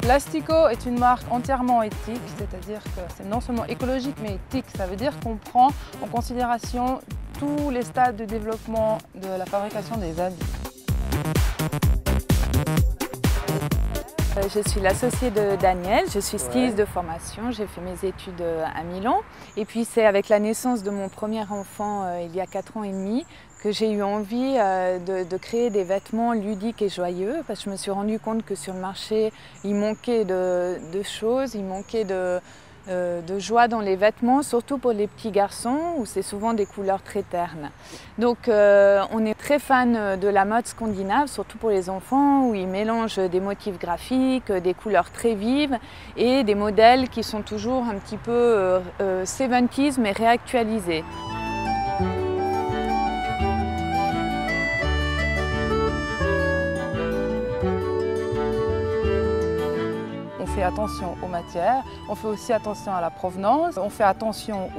Plastico est une marque entièrement éthique, c'est-à-dire que c'est non seulement écologique mais éthique. Ça veut dire qu'on prend en considération tous les stades de développement de la fabrication des habits. Je suis l'associée de Daniel, je suis styliste de formation, j'ai fait mes études à Milan. Et puis c'est avec la naissance de mon premier enfant il y a 4 ans et demi que j'ai eu envie de créer des vêtements ludiques et joyeux, parce que je me suis rendu compte que sur le marché il manquait de choses, il manquait de joie dans les vêtements, surtout pour les petits garçons où c'est souvent des couleurs très ternes. Donc on est très fan de la mode scandinave, surtout pour les enfants, où ils mélangent des motifs graphiques, des couleurs très vives et des modèles qui sont toujours un petit peu 70s mais réactualisés. On fait attention aux matières, on fait aussi attention à la provenance, on fait attention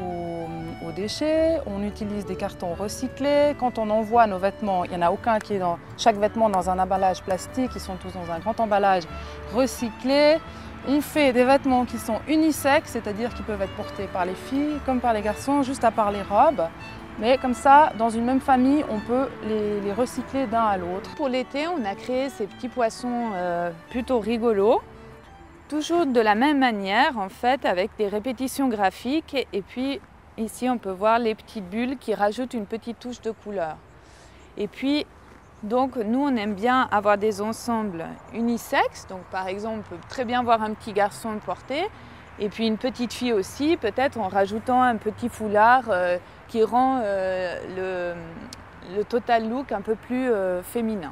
aux déchets, on utilise des cartons recyclés. Quand on envoie nos vêtements, il n'y en a aucun qui est dans chaque vêtement dans un emballage plastique, ils sont tous dans un grand emballage recyclé. On fait des vêtements qui sont unisexes, c'est-à-dire qui peuvent être portés par les filles comme par les garçons, juste à part les robes. Mais comme ça, dans une même famille, on peut les recycler d'un à l'autre. Pour l'été, on a créé ces petits poissons plutôt rigolos. Toujours de la même manière, en fait, avec des répétitions graphiques. Et puis, ici, on peut voir les petites bulles qui rajoutent une petite touche de couleur. Et puis, donc, nous, on aime bien avoir des ensembles unisexes. Donc, par exemple, on peut très bien voir un petit garçon le porter. Et puis, une petite fille aussi, peut-être en rajoutant un petit foulard qui rend le total look un peu plus féminin.